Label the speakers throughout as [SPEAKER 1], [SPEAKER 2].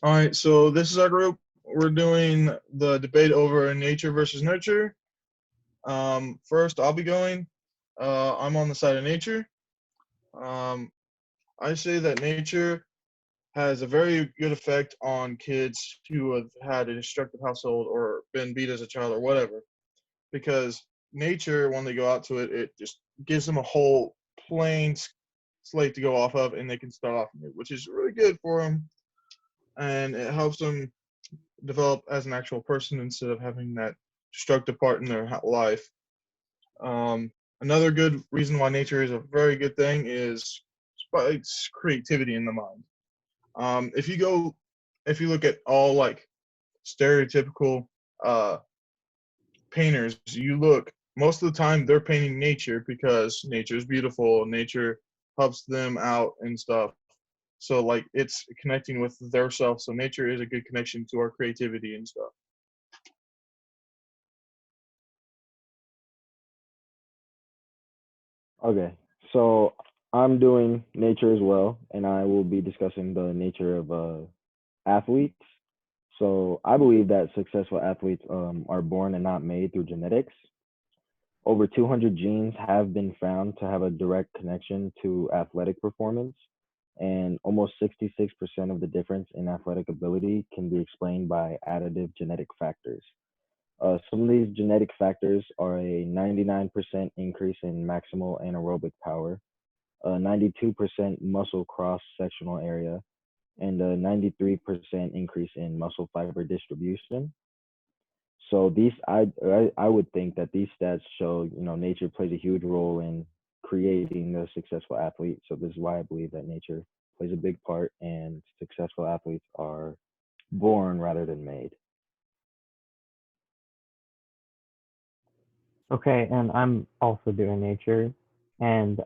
[SPEAKER 1] All right, so this is our group. We're doing the debate over nature versus nurture. First, I'll be going. I'm on the side of nature. Um, I say that nature has a very good effect on kids who have had a destructive household or been beat as a child or whatever, because nature, when they go out to it, it just gives them a whole plain slate to go off of, and they can start off new, which is really good for them, and it helps them develop as an actual person instead of having that destructive part in their life. Another good reason why nature is a very good thing is it's creativity in the mind. If you go, if you look at all like stereotypical uh, painters, you look most of the time they're painting nature because nature is beautiful. Nature helps them out and stuff. So like it's connecting with their self. So nature is a good connection to our creativity and stuff.
[SPEAKER 2] Okay, so I'm doing nature as well, and I will be discussing the nature of athletes. So I believe that successful athletes are born and not made through genetics. Over 200 genes have been found to have a direct connection to athletic performance, and almost 66% of the difference in athletic ability can be explained by additive genetic factors. Some of these genetic factors are a 99% increase in maximal anaerobic power, a 92% muscle cross sectional area, and a 93% increase in muscle fiber distribution. So I would think that these stats show, nature plays a huge role in creating a successful athlete. So this is why I believe that nature plays a big part, and successful athletes are born rather than made.
[SPEAKER 3] Okay, and I'm also doing nature, and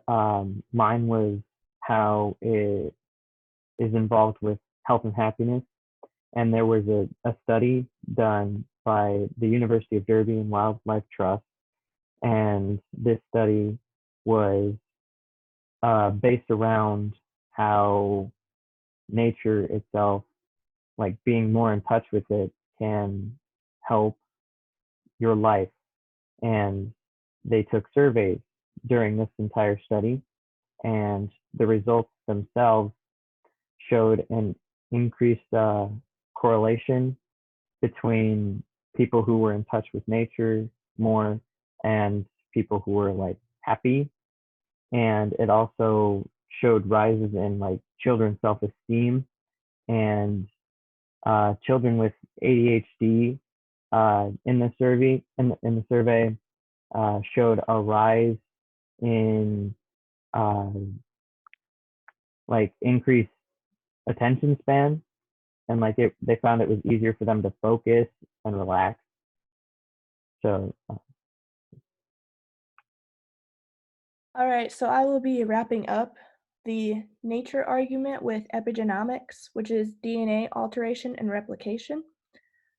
[SPEAKER 3] mine was how it is involved with health and happiness. And there was a study done by the University of Derby and Wildlife Trust, and this study was based around how nature itself, like being more in touch with it, can help your life. And they took surveys during this entire study, and the results themselves showed an increased correlation between people who were in touch with nature more and people who were like happy. And it also showed rises in like children's self-esteem, and children with ADHD in the survey showed a rise in uh, like increased attention span, and like they found it was easier for them to focus and relax. So
[SPEAKER 4] All right, so I will be wrapping up the nature argument with epigenomics, which is DNA alteration and replication.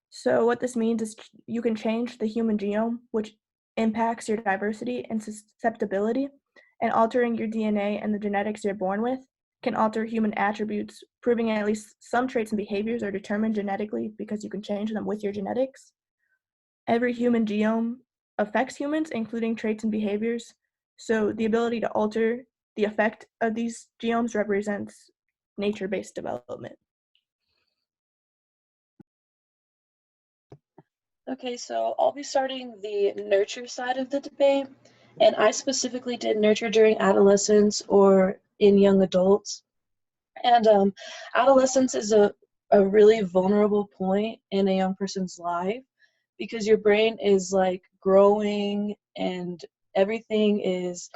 [SPEAKER 4] So what this means is you can change the human genome, which impacts your diversity and susceptibility, and altering your DNA and the genetics you're born with can alter human attributes, proving at least some traits and behaviors are determined genetically because you can change them with your genetics. Every human genome affects humans, including traits and behaviors. So the ability to alter the effect of these genomes represents nature-based development.
[SPEAKER 5] Okay, so I'll be starting the nurture side of the debate, and I specifically did nurture during adolescence or in young adults. And adolescence is a really vulnerable point in a young person's life because your brain is like growing and everything is,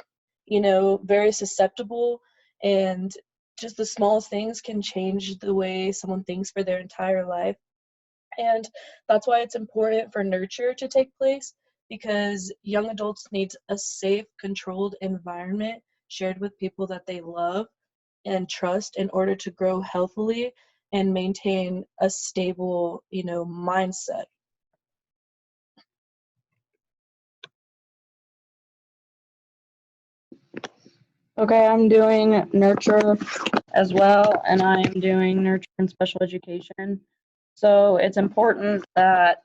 [SPEAKER 5] very susceptible, and just the smallest things can change the way someone thinks for their entire life. And that's why it's important for nurture to take place, because young adults need a safe, controlled environment shared with people that they love and trust in order to grow healthily and maintain a stable, mindset.
[SPEAKER 6] Okay, I'm doing nurture as well, and I am doing nurture and special education. So it's important that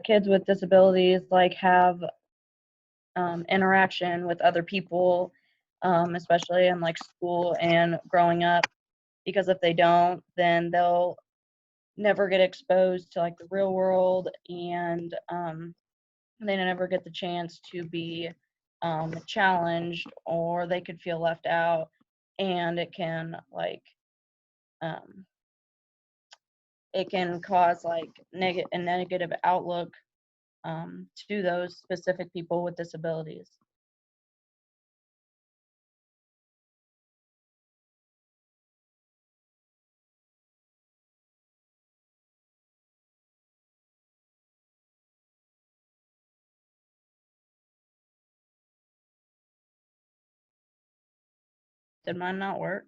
[SPEAKER 6] kids with disabilities like have interaction with other people, especially in like school and growing up, because if they don't, then they'll never get exposed to like the real world, and they never get the chance to be challenged, or they could feel left out, and um, it can cause like a negative outlook to those specific people with disabilities. Did mine not work?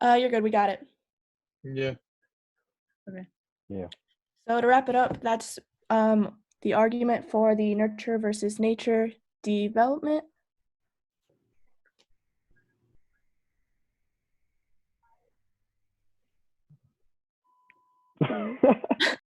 [SPEAKER 4] You're good. We got it.
[SPEAKER 1] Yeah.
[SPEAKER 6] Okay.
[SPEAKER 2] Yeah.
[SPEAKER 4] So to wrap it up, that's the argument for the nurture versus nature development.